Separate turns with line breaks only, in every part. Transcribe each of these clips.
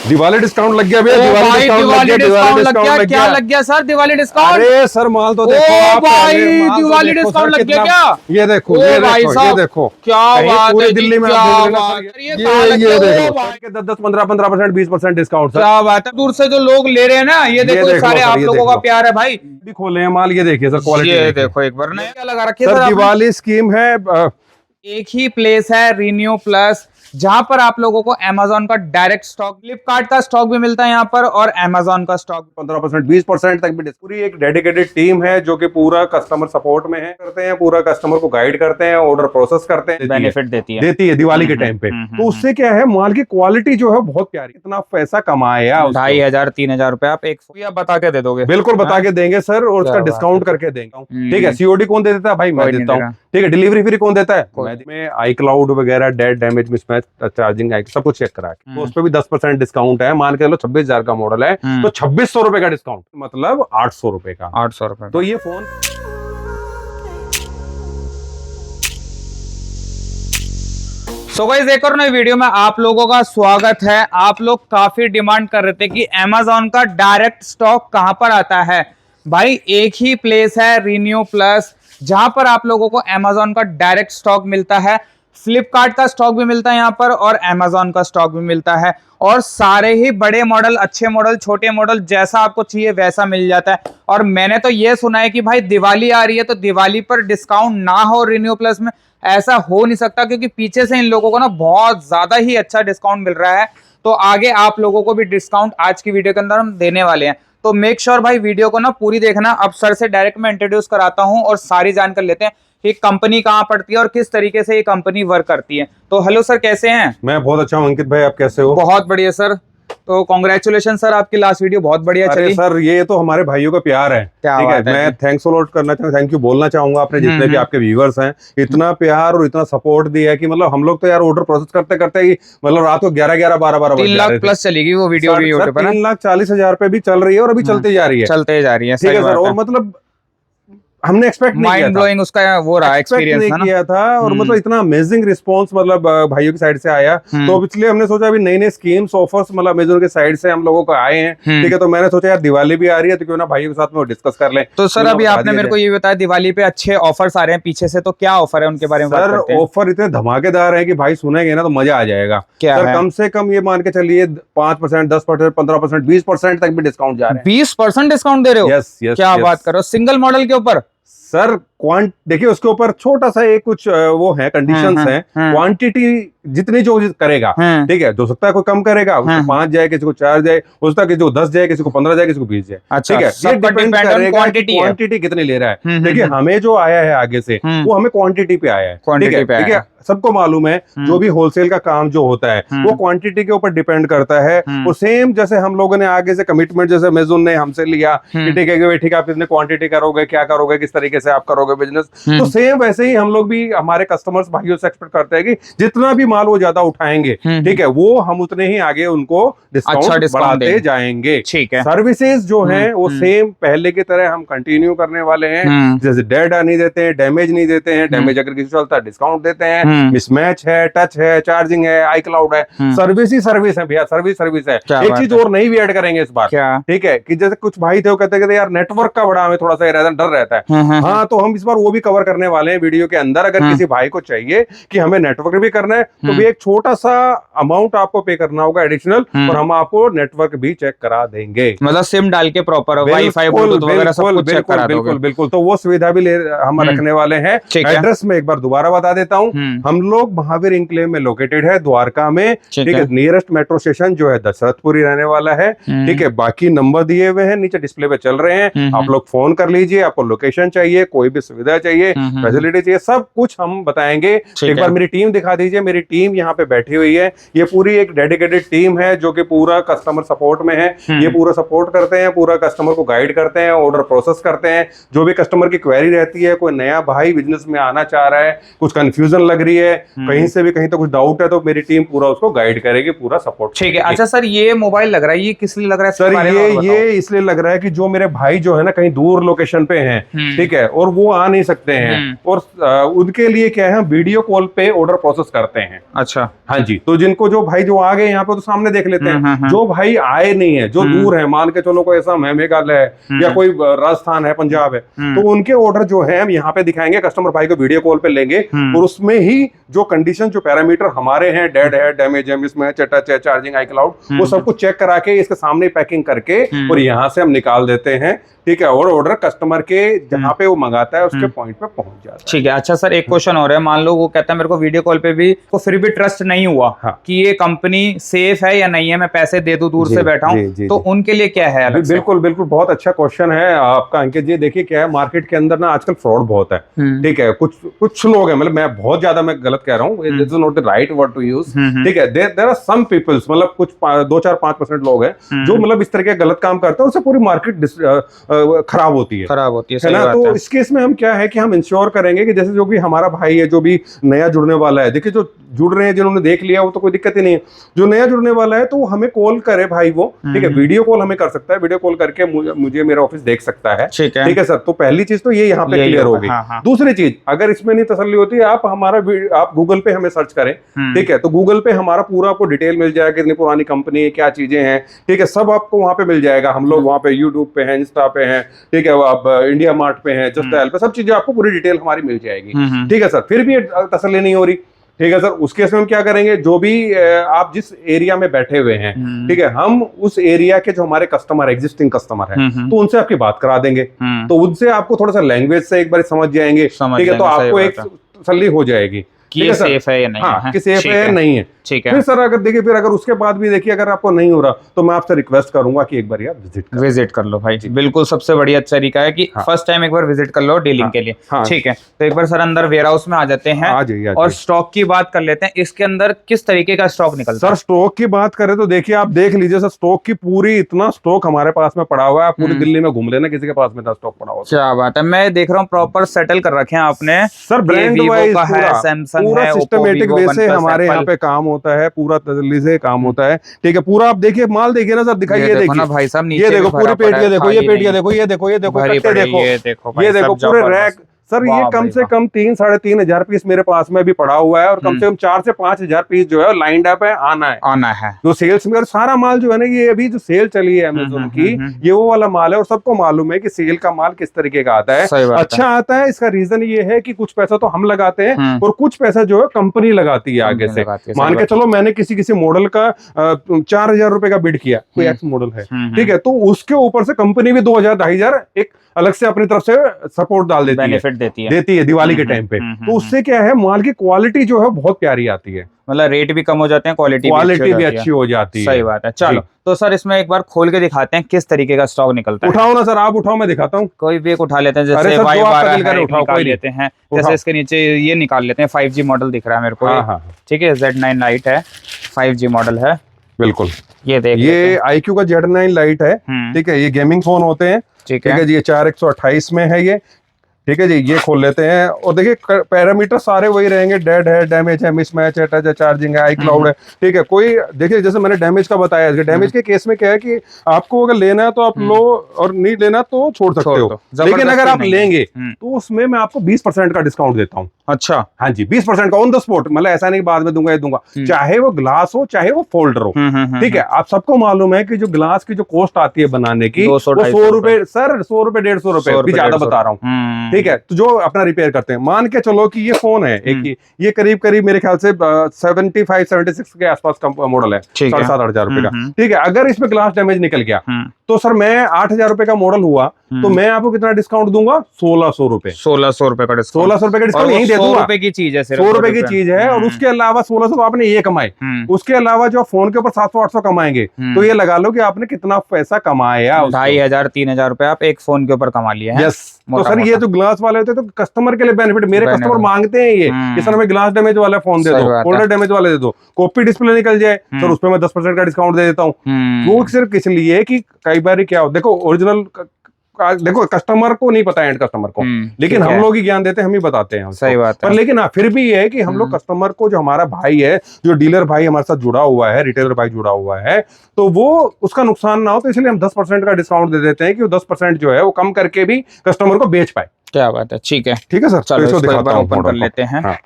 Diwali discount लग गया भैया।
दिवाली डिस्काउंट लग गया। क्या लग गया सर दिवाली डिस्काउंट?
अरे सर माल तो देखो आप,
भाई
तो
दिवाली
देखो
डिस्काउंट
सर
लग गया
कितना।
क्या?
ये देखो
ओ भाई
ये
साहब,
देखो
क्या
कहीं
बात
पूरी
है
दिल्ली
जी,
में
क्या
आप देख लेना
बात
सर।
है। ये कहाँ लग
ये
गया?
देखो
ओ भाई,
10-10, 15-15%, 20% डिस्काउंट सर।
क्या बात है। दूर से जो लोग ले रहे हैं ना, ये देखो
देख लो
सारे
सर,
आप
ये
लोगों
देख
का
लो।
प्यार है भाई।
भी खोले हैं माल, ये देखिए सर क्वालिटी
ये
देखिए।
देखो एक बार नया क्या लगा रखी है
सर
सर आपने?
दिवाली स्कीम है।
एक ही प्लेस है रिन्यू प्लस, जहां पर आप लोगों को अमेजोन का डायरेक्ट स्टॉक, फ्लिपकार्ट का स्टॉक भी मिलता है यहाँ पर और अमेजोन का स्टॉक
15%, 20% तक भी पूरी एक डेडिकेटेड टीम है जो कि पूरा कस्टमर सपोर्ट में है, करते हैं, पूरा कस्टमर को गाइड करते हैं, ऑर्डर प्रोसेस करते हैं,
बेनिफिट देती है
दिवाली के टाइम पे। तो उससे क्या है, माल की क्वालिटी जो है बहुत प्यारी, इतना पैसा कमाया
2500 3000 रुपए आप एक आप बता के दे दोगे?
बिल्कुल बता के देंगे सर, और उसका
क्या बात
डिस्काउंट
है।
करके देंगे। ठीक है, सीओडी कौन दे देता है भाई? मैं
कोई नहीं
देता
दे
हूँ।
रहा।
ठीक है, डिलीवरी फ्री कौन देता है? मैं आई क्लाउड वगैरह, डेट डैमेज, मिसमैच, चार्जिंग सब कुछ चेक करा के, तो उस पर भी 10% डिस्काउंट है। मान के चलो 26,000 का मॉडल है तो 2600 रुपए का डिस्काउंट, मतलब 800 रुपए का।
800 रुपए।
तो ये फोन
सो गाइस, एक और नई वीडियो में आप लोगों का स्वागत है। आप लोग काफी डिमांड कर रहे थे कि अमेजोन का डायरेक्ट स्टॉक कहां पर आता है। भाई एक ही प्लेस है रिन्यू प्लस, जहां पर आप लोगों को अमेजोन का डायरेक्ट स्टॉक मिलता है, फ्लिपकार्ट का स्टॉक भी मिलता है यहाँ पर और अमेजोन का स्टॉक भी मिलता है। और सारे ही बड़े मॉडल, अच्छे मॉडल, छोटे मॉडल, जैसा आपको चाहिए वैसा मिल जाता है। और मैंने तो ये सुना है कि भाई दिवाली आ रही है तो दिवाली पर डिस्काउंट ना हो रिन्यू प्लस में, ऐसा हो नहीं सकता, क्योंकि पीछे से इन लोगों को ना बहुत ज्यादा ही अच्छा डिस्काउंट मिल रहा है। तो आगे आप लोगों को भी डिस्काउंट आज की वीडियो के अंदर हम देने वाले हैं, तो मेक श्योर भाई वीडियो को ना पूरी देखना। अब सर से डायरेक्ट मैं इंट्रोड्यूस कराता हूं और सारी जानकर लेते हैं कि कंपनी कहां पड़ती है और किस तरीके से ये कंपनी वर्क करती है। तो हेलो सर, कैसे हैं?
मैं बहुत अच्छा हूं अंकित भाई, आप कैसे हो?
बहुत बढ़िया सर। तो कॉन्ग्रेचुलेशन सर, आपकी लास्ट वीडियो बहुत बढ़िया
अरे
चली।
सर, ये तो हमारे भाइयों का प्यार है।
क्या
ठीक है,
बात है
मैं
जी।
थैंक्स लॉट करना चाहूंगा, थैंक यू बोलना चाहूंगा अपने जितने भी आपके व्यूअर्स हैं। इतना प्यार और इतना सपोर्ट दिया है कि मतलब हम लोग तो यार ऑर्डर प्रोसेस करते करते ही मतलब रात को 11-11, 12-12 बज
3
जा रहे
लाख
थे।
प्लस चलेगी वो वीडियो भी यूट्यूब पर ना?
3,40,000 पे भी चल रही है और अभी चलते जा रही है।
चलते जा रही है,
ठीक है सर, और मतलब हमने एक्सपेक्ट नहीं किया
माइंड
था,
ब्लोइंग उसका वो रहा एक्सपीरियंस
नहीं
है ना।
किया था। और मतलब इतना अमेजिंग रिस्पांस मतलब भाइयों की साइड से आया, तो इसलिए हमने सोचा अभी नई नई स्कीम्स ऑफर्स मतलब अमेजोन के साइड से हम लोगों को आए हैं। ठीक है, तो मैंने सोचा यार दिवाली भी आ रही है तो क्यों ना भाइयों के साथ में डिस्कस कर लें।
तो सर अभी आपने मेरे को ये बताया दिवाली पे अच्छे ऑफर्स आ रहे हैं पीछे से, तो क्या ऑफर है उनके बारे में बात
सर
करते हैं।
ऑफर इतने धमाकेदार है कि भाई सुनेंगे ना तो मजा आ जाएगा।
क्या
सर
है?
कम से कम ये मान के चलिए 5%, 10%, 15%, 20% तक भी डिस्काउंट जा रहे हैं।
20% डिस्काउंट दे रहे हो?
यस यस,
क्या बात कर रहे हो, सिंगल मॉडल के ऊपर?
सर क्वांट देखिए उसके ऊपर छोटा सा एक कुछ वो है, कंडीशंस हैं। क्वांटिटी जितनी जो करेगा, ठीक है, हो सकता है कोई कम करेगा, उसको 5 जाए, किसी को 4 जाए, हो सकता है किसी को 10 जाए, किसी को 15 जाए, किसी को 20 जाए।
अच्छा,
ठीक है, ये डिपेंड करेगा
क्वांटिटी
कितनी ले रहा है। देखिए हमें जो आया है आगे से वो हमें क्वांटिटी पे आया है। ठीक है, ठीक है, सबको मालूम है जो भी होलसेल का काम जो होता है वो क्वांटिटी के ऊपर डिपेंड करता है। वो सेम जैसे हम लोगों ने आगे से कमिटमेंट जैसे अमेज़न ने हमसे लिया कि ठीक है ठीक है आप इतने क्वांटिटी करोगे, क्या करोगे, किस तरीके से आप करोगे बिजनेस, तो सेम वैसे ही हम लोग भी हमारे कस्टमर्स भाइयों से एक्सपेक्ट करते हैं कि जितना भी माल वो ज्यादा उठाएंगे, ठीक है, वो हम उतने ही आगे उनको डिस्काउंट बढ़ाते जाएंगे।
ठीक है,
सर्विसेज जो है वो सेम पहले की तरह हम कंटिन्यू करने वाले हैं। जैसे डेड नहीं देते हैं, डैमेज नहीं देते हैं, डैमेज अगर किसी चलता है डिस्काउंट देते हैं, मिसमैच है, टच है, चार्जिंग है, आई क्लाउड है, सर्विस ही सर्विस है भैया, सर्विस है। एक चीज और नहीं भी ऐड करेंगे इस बार, ठीक है, कि जैसे कुछ भाई थे वो कहते यार नेटवर्क का बड़ा हमें थोड़ा सा डर रहता है। हाँ, तो हम इस बार वो भी कवर करने वाले हैं वीडियो के अंदर। अगर किसी भाई को चाहिए कि हमें नेटवर्क भी करना है तो भी एक छोटा सा अमाउंट आपको पे करना होगा एडिशनल, और हम आपको नेटवर्क भी चेक करा देंगे।
मतलब सिम डाल के प्रॉपर वाईफाई ब्लूटूथ वगैरह सब कुछ चेक करा दोगे?
बिल्कुल, तो वो सुविधा भी हम रखने वाले हैं। एड्रेस में एक बार दोबारा बता देता हूँ, हम लोग महावीर इंक्लेव में लोकेटेड है, द्वारका में। ठीक है, नियरेस्ट मेट्रो स्टेशन जो है दशरथपुरी रहने वाला है। ठीक है, बाकी नंबर दिए हुए हैं नीचे डिस्प्ले पे चल रहे हैं, आप लोग फोन कर लीजिए। आपको लोकेशन चाहिए, कोई भी सुविधा चाहिए, फैसिलिटी चाहिए, सब कुछ हम बताएंगे। एक बार मेरी टीम दिखा दीजिए। मेरी टीम यहाँ पे बैठी हुई है, ये पूरी एक डेडिकेटेड टीम है जो कि पूरा कस्टमर सपोर्ट में है। ये पूरा सपोर्ट करते हैं, पूरा कस्टमर को गाइड करते हैं, ऑर्डर प्रोसेस करते हैं। जो भी कस्टमर की क्वेरी रहती है, कोई नया भाई बिजनेस में आना चाह रहा है, कुछ कंफ्यूजन लग फ्री है, कहीं से भी कहीं तो कुछ डाउट है तो मेरी टीम पूरा उसको गाइड करेगी, पूरा सपोर्ट।
ठीक है। अच्छा सर, ये मोबाइल लग रहा है, ये किस लिए लग रहा है
सर? ये इसलिए लग रहा है कि जो मेरे भाई जो है ना कहीं दूर लोकेशन पे हैं, ठीक है, और वो आ नहीं सकते हैं, और उनके लिए क्या है, वीडियो कॉल पे ऑर्डर प्रोसेस करते हैं।
अच्छा,
हाँ जी। तो जिनको जो भाई जो आ गए यहाँ पे तो सामने देख लेते हैं, जो भाई आए नहीं है, जो दूर है, मान के चलो कोई ऐसा मेघालय है या कोई राजस्थान है, पंजाब है, तो उनके ऑर्डर जो है हम यहाँ पे दिखाएंगे, कस्टमर भाई को वीडियो कॉल पे लेंगे, और उसमें ही जो कंडीशन, जो पैरामीटर हमारे हैं, डेड है, डैमेज है, मिसमैच है, टच है, चार्जिंग, आई क्लाउड, वो सब कुछ चेक करा के इसके सामने पैकिंग करके और यहाँ से हम निकाल देते हैं, ठीक है, और ऑर्डर कस्टमर के जहाँ पे वो मंगाता है उसके पॉइंट पे पहुंच जाता है।
ठीक है। अच्छा सर, एक क्वेश्चन और है, मान लो वो कहता है मेरे को वीडियो कॉल पे भी तो फिर भी ट्रस्ट नहीं हुआ कि ये कंपनी सेफ है या नहीं है, मैं पैसे दे दूं दूर से बैठा हूं, तो उनके लिए क्या है?
बिल्कुल बिल्कुल, बहुत अच्छा क्वेश्चन है आपका अंकित जी। देखिए क्या है, मार्केट के अंदर ना आजकल फ्रॉड बहुत है, ठीक है, कुछ लोग हैं, मतलब मैं बहुत ज्यादा मैं गलत कह रहा हूँ, this is not the right word to use, ठीक है, देयर आर सम पीपल्स, मतलब कुछ 2-4-5% लोग हैं जो मतलब इस तरह के गलत काम करते हैं, उससे पूरी मार्केट खराब होती है ना। तो इस केस में हम क्या है कि हम इंश्योर करेंगे कि जैसे जो भी हमारा भाई है, जो भी नया जुड़ने वाला है, देखिए जो जुड़ रहे हैं, जिन्होंने देख लिया वो तो कोई दिक्कत ही नहीं है, जो नया जुड़ने वाला है तो वो हमें कॉल करे भाई, वो ठीक है, वीडियो कॉल हमें कर सकता है, वीडियो कॉल करके मुझे मेरा ऑफिस देख सकता है, ठीक है सर। तो पहली चीज तो ये यहाँ पे क्लियर होगी। दूसरी चीज, अगर इसमें नहीं तसल्ली होती है, आप गूगल पे हमें सर्च करें, ठीक है, तो गूगल पे हमारा पूरा आपको डिटेल मिल जाएगा, कितनी पुरानी कंपनी है, क्या चीजें हैं, ठीक है, सब आपको वहां पे मिल जाएगा। हम लोग वहां पे यूट्यूब पे हैं, इंस्टा पे हैं, ठीक है, आप इंडिया मार्ट पे हैं, जस्ट डायल पे, सब चीजें आपको पूरी डिटेल हमारी मिल जाएगी, ठीक है सर। फिर भी तसल्ली नहीं हो रही, ठीक है सर, उस केस में हम क्या करेंगे, जो भी आप जिस एरिया में बैठे हुए हैं, ठीक है, हम उस एरिया के जो हमारे कस्टमर, एग्जिस्टिंग कस्टमर है, तो उनसे आपकी बात करा देंगे, तो उनसे आपको थोड़ा सा लैंग्वेज से एक बार समझ जाएंगे, ठीक है, तो आपको एक तसल्ली हो जाएगी
कि ये सेफ है या नहीं है,
कि सेफ है या नहीं है, ठीक है। फिर सर अगर देखिए, फिर अगर उसके बाद भी देखिए अगर आपको नहीं हो रहा, तो मैं आपसे रिक्वेस्ट करूंगा कि एक बार यार
विजिट कर लो भाई। बिल्कुल, सबसे बढ़िया तरीका है कि फर्स्ट टाइम एक बार विजिट कर लो डीलिंग के लिए, ठीक है। तो एक बार सर अंदर वेयर हाउस में आ जाते हैं और स्टॉक की बात कर लेते हैं। इसके अंदर किस तरीके का स्टॉक निकलता है?
सर स्टॉक की बात करें तो देखिए, आप देख लीजिए सर, स्टॉक की पूरी इतना स्टॉक हमारे पास में पड़ा हुआ है, पूरी दिल्ली में घूम लेना, किसी के पास में स्टॉक पड़ा हुआ है।
क्या बात है, मैं देख रहा हूँ प्रॉपर सेटल कर रखे हैं आपने
सर, ब्रांड वाइज
सैमसंग है,
सिस्टमेटिक वे से हमारे यहाँ पे काम होता है, पूरा तसल्ली से काम होता है, ठीक है। पूरा आप देखिए, माल देखिए ना सर, दिखाइए, देखिए
भाई साहब,
ये देखो पूरी पेटियां देखो, ये पेटियां देखो, ये देखो, ये देखो, कट्टे देखो, ये देखो पूरे रैक। सर ये कम से कम 3-3.5 हजार पीस मेरे पास में भी पड़ा हुआ है, और कम से कम 4 से 5 हजार पीस जो है लाइंड अप है, आना है जो सेल्स में। और सारा माल जो है ना, ये अभी जो सेल चली है अमेज़न की, ये वो वाला माल है, और सबको मालूम है कि सेल का माल किस तरीके का आता है, अच्छा आता है। इसका रीजन ये है कि कुछ पैसा तो हम लगाते हैं और कुछ पैसा जो है कंपनी लगाती है आगे से। मान के चलो मैंने किसी मॉडल का 4,000 रुपए का बिड किया, कोई एक्स मॉडल है, ठीक है, तो उसके ऊपर से कंपनी भी 2,000-2,500 एक अलग से अपनी तरफ से सपोर्ट डाल देती है दिवाली के टाइम पे। तो उससे क्या है, माल की क्वालिटी जो है बहुत प्यारी आती है,
मतलब रेट भी कम हो जाते हैं, क्वालिटी
भी अच्छी हो जाती है।
सही बात है। चलो तो सर इसमें एक बार खोल के दिखाते हैं किस तरीके का स्टॉक निकलता है।
उठाओ ना सर, आप उठाओ, मैं दिखाता हूँ।
कोई भी एक उठा लेते हैं, जैसे Y12 निकाल लेते हैं, जैसे इसके नीचे ये निकाल लेते हैं। 5G मॉडल दिख रहा है मेरे को, ठीक है, Z9 लाइट है, 5G मॉडल है, बिल्कुल। ये देख,
ये iQOO का Z9 लाइट है, ठीक है, ये गेमिंग फोन होते हैं, ठीक है जी। ये 4128 में है ये, ठीक है जी। ये खोल लेते हैं और देखिए पैरामीटर सारे वही रहेंगे, डेड है, डैमेज है, मिसमैच है, टच है, चार्जिंग है, आई क्लाउड है, ठीक है। कोई देखिए जैसे मैंने डैमेज का बताया, डैमेज के केस में क्या है कि आपको अगर लेना है तो आप लो, और नहीं लेना तो छोड़ सकते हो, लेकिन अगर आप लेंगे तो उसमें मैं आपको 20% का डिस्काउंट देता हूँ।
अच्छा,
हाँ जी, 20% का ऑन द स्पॉट, मतलब ऐसा नहीं बाद में दूंगा, ये दूंगा, चाहे वो ग्लास हो चाहे वो फोल्डर हो, ठीक है। आप सबको मालूम है कि जो ग्लास की जो कॉस्ट आती है बनाने की, 100 रुपए सर, 100 रुपए 150 रुपए भी ज्यादा बता रहा हूँ, ठीक है। तो जो अपना रिपेयर करते हैं, मान के चलो कि ये फोन है एक, ये करीब मेरे ख्याल से 75-76 के आसपास का मॉडल है, 7,500 रुपए का, ठीक है। अगर इसमें ग्लास डैमेज निकल गया तो सर मैं 8,000 रुपए का मॉडल हुआ तो मैं आपको कितना डिस्काउंट दूंगा? 1,600 रुपए।
1,600 रुपए का डिस्काउंट,
1,600 रुपए का डिस्काउंट यही दे दूंगा।
100 रुपए की चीज है,
100 रुपए की चीज है, और उसके अलावा 1,600 तो आपने ये कमाए, उसके अलावा जो फोन के ऊपर 700-800 कमाएंगे, तो ये लगा लो कि आपने कितना पैसा कमाया,
2,500-3,000 रुपए आप एक फोन के ऊपर कमा लिया है।
यस। तो सर ये जो ग्लास वाले होते हैं तो कस्टमर के लिए बेनिफिट, मेरे कस्टमर मांगते हैं ये कि सर हमें ग्लास डैमेज वाला फोन दे दो, फोल्डर डैमेज वाले दे दो, कॉपी डिस्प्ले निकल जाए सर उसपे मैं 10% का डिस्काउंट दे देता हूँ। वो सिर्फ इसलिए कि कई बार क्या हो, देखो ओरिजिनल देखो कस्टमर को नहीं पता, एंड कस्टमर को, लेकिन हम लोग ही ज्ञान देते हैं, हम ही बताते हैं।
सही बात है।
पर लेकिन फिर भी ये है कि हम लोग कस्टमर को, जो हमारा भाई है, जो डीलर भाई हमारे साथ जुड़ा हुआ है, रिटेलर भाई जुड़ा हुआ है, तो वो उसका नुकसान ना हो, तो इसलिए हम 10% का डिस्काउंट दे देते हैं कि वो 10% जो है वो कम करके भी कस्टमर को बेच पाए।
क्या बात है, ठीक है
सर,
चलो
इसको
इसको एक बार
हूं
ओपन कर
मॉडल को।
लेते हैं।
हाँ।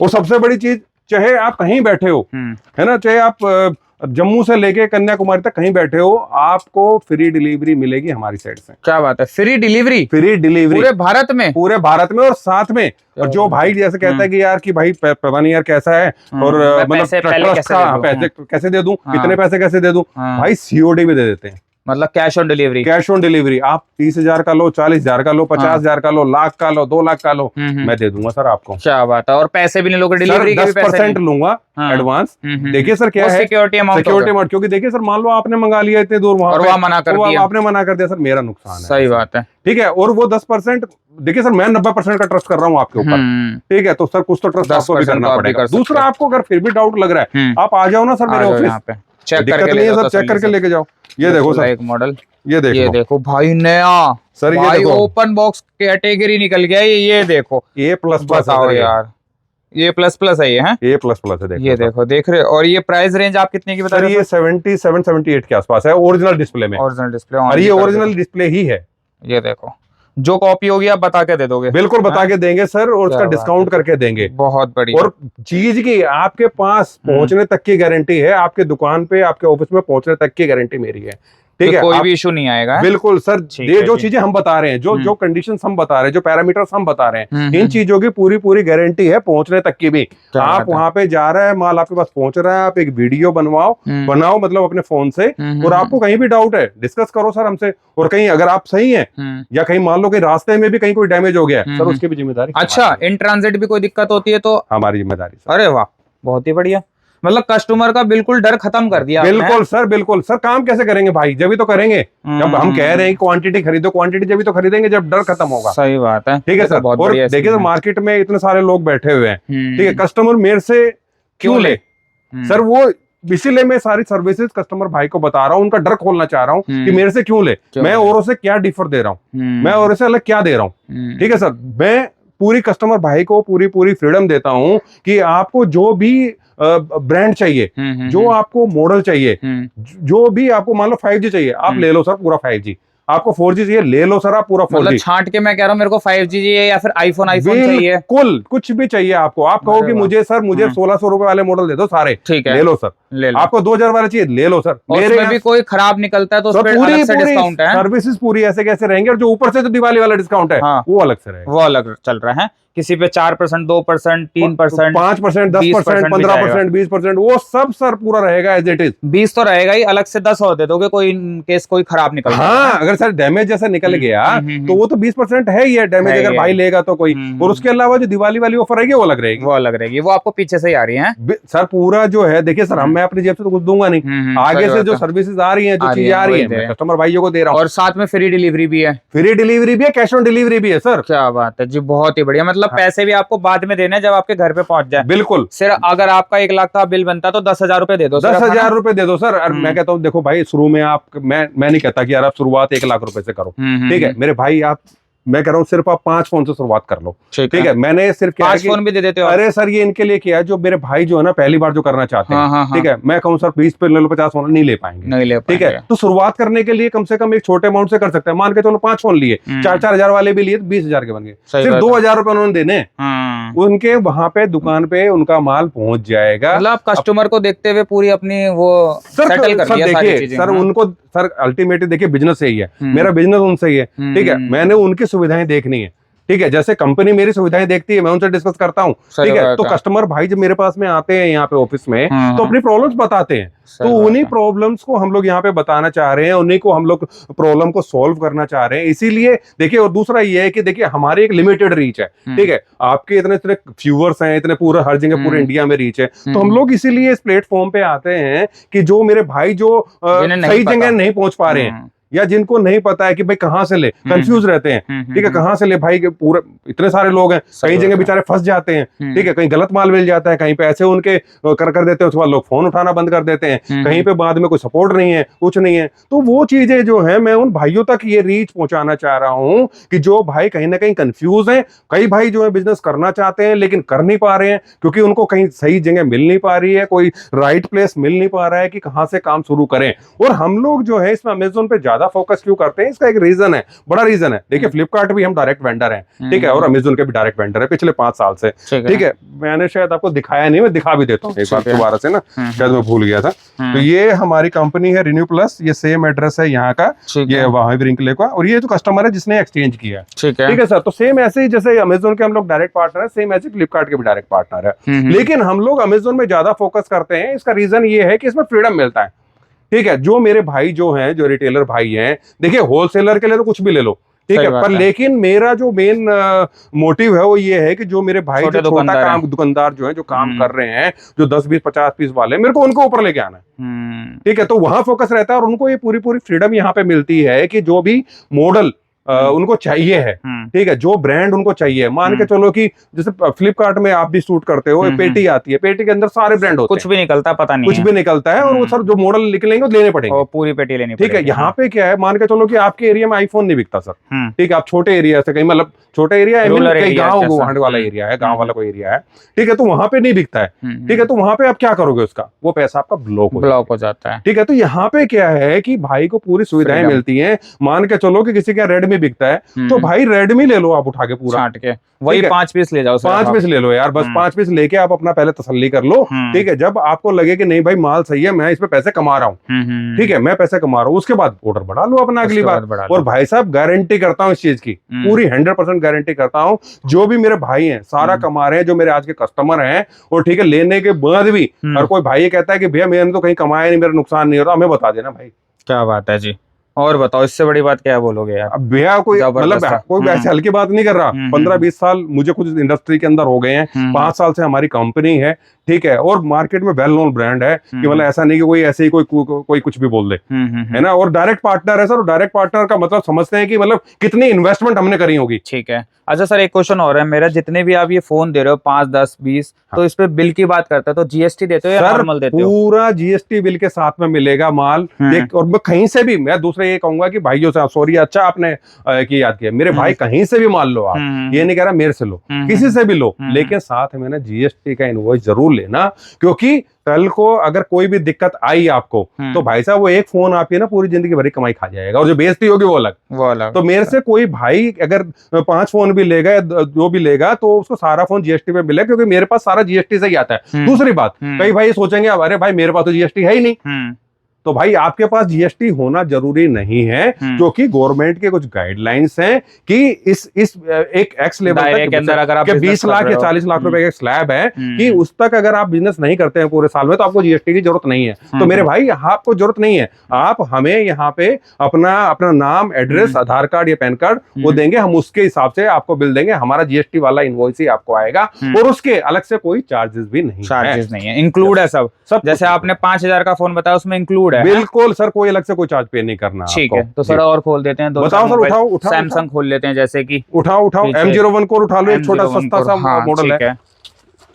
और सबसे बड़ी चीज, चाहे आप कहीं बैठे हो, है ना, चाहे आप जम्मू से लेके कन्याकुमारी तक कहीं बैठे हो, आपको फ्री डिलीवरी मिलेगी हमारी साइड से।
क्या बात है, फ्री डिलीवरी?
फ्री डिलीवरी
पूरे भारत में? पूरे
भारत में। और साथ में, और जो भाई जैसे कहता है कि यार कि भाई पता नहीं यार कैसा है, और मतलब पैसे कैसे दे दूं, कितने पैसे कैसे दे दूं, भाई सीओडी भी दे देते हैं,
मतलब cash on delivery.
Cash on delivery. आप 30,000 का लो, 40,000 का लो, 50,000 का लो, लाख का लो, 2 लाख का लो, मैं दे दूंगा सर आपको।
क्या बात है। और पैसे भी नहीं लोगे, डिलीवरी के भी पैसे
10% लूंगा एडवांस। देखिए सर क्या है,
सिक्योरिटी अमाउंट,
क्योंकि देखिए सर, मान लो आपने मंगा लिया इतने दूर, वहां मना कर दिया, आपने मना कर दिया, सर मेरा नुकसान है।
सही बात है, ठीक
है। और वो 10%, देखिए सर मैं 90% का ट्रस्ट कर रहा हूँ आपके ऊपर, ठीक है, तो सर कुछ तो ट्रस्ट आपको भी करना पड़ेगा। दूसरा, आपको अगर फिर भी डाउट लग रहा है, आप आ जाओ ना सर मेरे ऑफिस पे,
चेक
करके नहीं है सर, चेक करके लेके जाओ। ये देखो सर, एक
मॉडल,
ये
देखो भाई, नया
सर, ये देखो
ओपन बॉक्स कैटेगरी निकल गया। ये देखो
A++
बताओ यार, ये प्लस है, ये है
A++ है।
ये देखो, देख रहे हो। और ये प्राइस रेंज आप कितने की बता रहे हो?
ये 77-78 के आसपास है, ओरिजिनल डिस्प्ले में।
ओरिजिनल डिस्प्ले,
और ये ओरिजिनल डिस्प्ले ही है।
ये देखो, जो कॉपी होगी आप बता के दे दोगे?
बिल्कुल बता के देंगे सर, और उसका डिस्काउंट करके देंगे।
बहुत बढ़िया।
और चीज की आपके पास पहुंचने तक की गारंटी है, आपके दुकान पे, आपके ऑफिस में पहुंचने तक की गारंटी मेरी है, ठीक है,
कोई भी इशू नहीं आएगा।
बिल्कुल सर, ये जो चीजें हम बता रहे हैं, जो कंडीशंस हम बता रहे हैं, जो पैरामीटर्स हम बता रहे हैं, इन चीजों की पूरी गारंटी है, पहुंचने तक की भी। आप वहां पे जा रहा है, माल आपके पास पहुंच रहा है, आप एक वीडियो बनाओ मतलब अपने फोन से, और आपको कहीं भी डाउट है, डिस्कस करो सर हमसे। और कहीं अगर आप सही हैं, या कहीं मान लो कि रास्ते में भी कहीं कोई डैमेज हो गया है, सर उसकी भी जिम्मेदारी।
अच्छा, इन ट्रांजिट भी कोई दिक्कत होती है तो
हमारी जिम्मेदारी।
अरे वाह, बहुत ही बढ़िया। मतलब कस्टमर का बिल्कुल डर खत्म कर दिया।
बिल्कुल सर, बिल्कुल सर। काम कैसे करेंगे भाई, जब भी तो करेंगे, जब हम कह रहे हैं क्वांटिटी खरीदो, क्वांटिटी जब भी तो खरीदेंगे जब डर खत्म होगा।
सही बात है,
ठीक है सर। और देखिए सर, मार्केट में इतने सारे लोग बैठे हुए हैं, ठीक है, कस्टमर मेरे से क्यों ले सर, वो इसीलिए मैं सारी सर्विसेज कस्टमर भाई को बता रहा हूँ, उनका डर खोलना चाह रहा हूँ कि मेरे से क्यों ले, मैं औरों से क्या डिफर दे रहा हूँ, मैं औरों से अलग क्या दे रहा हूँ। ठीक है सर, मैं पूरी कस्टमर भाई को पूरी फ्रीडम देता हूँ कि आपको जो भी ब्रांड चाहिए, जो आपको मॉडल चाहिए, जो भी आपको मान लो 5G चाहिए, आप ले लो सर पूरा 5G। आपको 4G चाहिए, ले लो सर आप पूरा 4G। मतलब
छांट के मैं कह रहा हूँ, मेरे को 5G चाहिए या फिर आईफोन चाहिए,
कुल कुछ भी चाहिए आपको। आप कहो कि मुझे सर, मुझे 1600 रुपए वाले मॉडल दे दो सारे, ठीक है, ले लो सर, ले लो। आपको 2000 वाला चाहिए, ले लो सर।
मेरे भी कोई खराब निकलता है तो उसपे अलग से डिस्काउंट है।
सर्विसेज पूरी ऐसे कैसे रहेंगे, और जो ऊपर से जो दिवाली वाला डिस्काउंट है वो अलग से रहेगा,
वो अलग चल रहा है। किसी पे 4%, 2%, 3%,
5%, 10%, 15%, 20%, वो सब सर पूरा रहेगा एज इट इज।
20 तो रहेगा ही, अलग से 10 और दे दोगे कोई केस कोई खराब निकल।
हाँ, अगर सर डैमेज जैसा निकल गया तो वो तो 20% है ही है डैमेज, अगर भाई लेगा तो कोई। और उसके अलावा जो दिवाली वाली ऑफर रहेगी वो अलग रहेगी,
वो अलग रहेगी, वो आपको पीछे से ही आ रही है
सर। पूरा जो है, देखिए सर, मैं अपनी जेब से तो कुछ दूंगा नहीं, आगे से जो सर्विसेज आ रही है, जो चीजें आ रही है, कस्टमर भाइयों को दे रहा हूँ।
और साथ में फ्री डिलीवरी भी है,
फ्री डिलीवरी भी है, कैश ऑन डिलीवरी भी है सर।
क्या बात है जी, बहुत ही बढ़िया। मतलब पैसे भी आपको बाद में देने जब आपके घर पे पहुंच जाए।
बिल्कुल।
सिर्फ अगर आपका 1 लाख का बिल बनता तो 10,000 रुपए दे दो,
10,000 रुपए दे दो सर। मैं कहता हूँ, देखो भाई, शुरू में आप, मैं नहीं कहता कि यार आप शुरुआत 1 लाख रुपए से करो, ठीक है मेरे भाई, आप, मैं कह रहा हूँ सिर्फ आप 5 फोन से शुरुआत कर लो, ठीक है। मैंने सिर्फ
5 फोन भी दे देते हो?
अरे सर, ये इनके लिए किया है जो मेरे भाई जो है ना पहली बार जो करना चाहते हैं, ठीक है। मैं कहूँ सर 20 पे ले लो, 50 फोन नहीं ले पाएंगे, ठीक है। तो शुरुआत करने के लिए कम से कम एक छोटे अमाउंट से कर सकते हैं। मान के चलो 5 फोन लिए, 4-4 हजार वाले भी लिए, 20,000 के बन गए। सिर्फ 2,000 रुपए उन्होंने देने, उनके वहां पे दुकान पे उनका माल पहुंच जाएगा।
मतलब कस्टमर को देखते हुए पूरी अपनी वो सेटल कर दिया सारी चीजें।
सर उनको, सर अल्टीमेटली देखिए बिजनेस यही है, मेरा बिजनेस उनसे ही है, ठीक है। मैंने उनकी सुविधाएं देखनी है, ठीक है। जैसे कंपनी मेरी सुविधाएं देखती है, मैं उनसे डिस्कस करता हूँ, ठीक है। तो कस्टमर भाई जब मेरे पास में आते हैं यहाँ पे ऑफिस में, तो अपनी प्रॉब्लम्स बताते हैं, तो उन्हीं प्रॉब्लम्स को हम लोग यहाँ पे बताना चाह रहे हैं, उन्हीं को हम लोग प्रॉब्लम को सॉल्व करना चाह रहे हैं। इसीलिए देखिए, और दूसरा ये है कि देखिए हमारी एक लिमिटेड रीच है, ठीक है। आपके इतने इतने व्यूअर्स हैं, इतने पूरा हर जगह पूरे इंडिया में रीच है, तो हम लोग इसीलिए इस प्लेटफॉर्म पे आते हैं कि जो मेरे भाई जो सही जगह नहीं पहुंच पा रहे हैं, या जिनको नहीं पता है कि भाई कहाँ से ले, कंफ्यूज रहते हैं, ठीक है, कहाँ से ले भाई, पूरे इतने सारे लोग हैं, कई जगह बेचारे फंस जाते हैं, ठीक है, कहीं गलत माल मिल जाता है, कहीं पैसे उनके कर देते हैं, उसके बाद लोग फोन उठाना बंद कर देते हैं, कहीं पे बाद में कोई सपोर्ट नहीं है, कुछ नहीं है। तो वो चीजें जो है मैं उन भाइयों तक ये रीच पहुंचाना चाह रहा हूं कि जो भाई कहीं ना कहीं कंफ्यूज हैं, कई भाई जो है बिजनेस करना चाहते हैं लेकिन कर नहीं पा रहे हैं क्योंकि उनको कहीं सही जगह मिल नहीं पा रही है, कोई राइट प्लेस मिल नहीं पा रहा है कि कहां से काम शुरू करें। और हम लोग जो है इसमें अमेज़न पे ज्यादा फोकस क्यों करते हैं, इसका एक रीजन है, बड़ा रीजन है। देखिए फ्लिपकार्ट भी हम डायरेक्ट वेंडर हैं, ठीक है, और अमेज़न के भी डायरेक्ट वेंडर है पिछले 5 साल से, ठीक है। मैंने शायद आपको दिखाया नहीं, मैं दिखा भी देता हूँ एक बार दोबारा से ना, शायद मैं भूल गया था। तो ये हमारी कंपनी है रिन्यू प्लस, ये सेम एड्रेस है यहाँ का, ये वहां ब्रिंकले का, और ये जो कस्टमर है जिसने एक्सचेंज किया है, ठीक है सर। तो सेम ऐसे ही जैसे अमेज़न के हम लोग डायरेक्ट पार्टनर है, सेम ऐसे फ्लिपकार्ट के भी डायरेक्ट पार्टनर है, लेकिन हम लोग अमेज़न में ज्यादा फोकस करते हैं। इसका रीजन ये है कि इसमें फ्रीडम मिलता है, ठीक है। जो मेरे भाई जो हैं, जो रिटेलर भाई हैं, देखिए होलसेलर के लिए तो कुछ भी ले लो, ठीक है, पर लेकिन मेरा जो मेन मोटिव है वो ये है कि जो मेरे भाई जो छोटा काम दुकानदार जो है, जो काम कर रहे हैं, जो 10 20 50 पीस वाले, मेरे को उनको ऊपर लेके आना है, ठीक है। तो वहां फोकस रहता है और उनको ये पूरी पूरी फ्रीडम यहाँ पे मिलती है कि जो भी मॉडल उनको चाहिए है, ठीक है, जो ब्रांड उनको चाहिए। मान के चलो कि जैसे फ्लिपकार्ट में आप भी शूट करते हो, पेटी आती है, पेटी के अंदर सारे ब्रांड होते हैं,
कुछ भी निकलता पता नहीं,
कुछ भी निकलता है, और वो सर जो मॉडल निकलेंगे वो लेने पड़ेंगे,
पूरी पेटी लेनी,
ठीक है। यहाँ पे क्या है, मान के चलो कि आपके एरिया में आईफोन नहीं बिकता सर, ठीक है, आप छोटे एरिया से, कहीं मतलब छोटे एरिया गाँव वाला एरिया है, गाँव वाला कोई एरिया है, ठीक है, तो वहां पे नहीं बिकता है, ठीक है, तो वहां पे आप क्या करोगे, उसका वो पैसा आपका ब्लॉक हो जाता है, ठीक है। तो यहाँ पे क्या है कि भाई को पूरी सुविधाएं मिलती है। मान के चलो कि किसी का रेडमी बिकता है, तो भाई रेडमी ले लो आप उठा के पूरा, छांट के
वही 5 पीस ले जाओ,
5 पीस ले लो यार, बस 5 पीस लेके आप अपना पहले तसल्ली कर लो, ठीक है। जब आपको लगे कि नहीं भाई माल सही है, मैं इस पे पैसे कमा रहा हूँ, ठीक है, मैं पैसे कमा रहा हूँ, उसके बाद ऑर्डर बढ़ा लो अपना अगली बार। और भाई साहब गारंटी करता हूँ इस चीज की, पूरी 100% गारंटी करता हूँ, जो भी मेरे भाई हैं सारा कमा रहे हैं, जो मेरे आज के कस्टमर हैं, और ठीक है, लेने के बाद भी और कोई भाई कहता है कि भैया मैंने तो कहीं कमाया नहीं, मेरा नुकसान नहीं हो रहा, हमें बता देना भाई।
क्या बात है जी, और बताओ इससे बड़ी बात क्या बोलोगे यार।
अब भैया कोई मतलब कोई ऐसे हल्की बात नहीं कर रहा, 15-20 साल मुझे कुछ इंडस्ट्री के अंदर हो गए हैं, 5 साल से हमारी कंपनी है, ठीक है, और मार्केट में वेल नोन ब्रांड है कि मतलब ऐसा नहीं कि कोई ऐसे ही कोई कुछ भी बोल दे, है ना। और डायरेक्ट पार्टनर है सर, और डायरेक्ट पार्टनर का मतलब समझते हैं कि मतलब कितनी इन्वेस्टमेंट हमने करी होगी,
ठीक है। अच्छा सर, एक क्वेश्चन और है मेरा, जितने भी आप ये फोन दे रहे हो 5 10 20, तो इस पे बिल की बात करते हो तो जीएसटी देते हो या नॉर्मल देते हो?
पूरा जीएसटी बिल के साथ में मिलेगा माल। और मैं कहीं से भी, मैं दूसरे ये कहूंगा कि भाइयों से, सॉरी अच्छा आपने की याद किया, मेरे भाई कहीं से भी माल लो आप, ये नहीं कह रहा मेरे से लो, किसी से भी लो, लेकिन साथ में ना जीएसटी का इनवॉइस जरूर लेना, क्योंकि कल को अगर कोई भी दिक्कत आई आपको, तो भाई साहब वो एक फोन आपकी ना पूरी जिंदगी भरी कमाई खा जाएगा, और जो बेइज्जती होगी वो अलग। तो मेरे से कोई भाई अगर 5 फोन भी लेगा, जो भी लेगा, तो उसको सारा फोन जीएसटी पे मिलेगा, क्योंकि मेरे पास सारा जीएसटी से ही आता है। दूसरी बात, कई भाई सोचेंगे अरे भाई मेरे पास तो जीएसटी है ही नहीं, तो भाई आपके पास जीएसटी होना जरूरी नहीं है, क्योंकि गवर्नमेंट के कुछ गाइडलाइंस हैं कि इस एक एक्स लेवल
के अंदर अगर आप
20 लाख या 40 लाख रुपए का स्लैब है कि उस तक अगर आप बिजनेस नहीं करते हैं पूरे साल में, तो आपको जीएसटी की जरूरत नहीं है। तो मेरे भाई आपको जरूरत नहीं है, आप हमें यहाँ पे अपना नाम, एड्रेस, आधार कार्ड या पैन कार्ड वो देंगे, हम उसके हिसाब से आपको बिल देंगे, हमारा जीएसटी वाला इनवॉइस ही आपको आएगा, और उसके अलग से कोई चार्जेस भी नहीं है,
इंक्लूड है सब। जैसे आपने 5000 का फोन बताया, उसमें इंक्लूड है।
बिल्कुल सर, कोई अलग से कोई चार्ज पे नहीं करना।
ठीक है, तो सर और खोल देते हैं,
बताओ सर, उठाओ
सैमसंग खोल लेते हैं, जैसे कि
उठाओ M01 को उठा लो, एक छोटा सस्ता सा मॉडल है,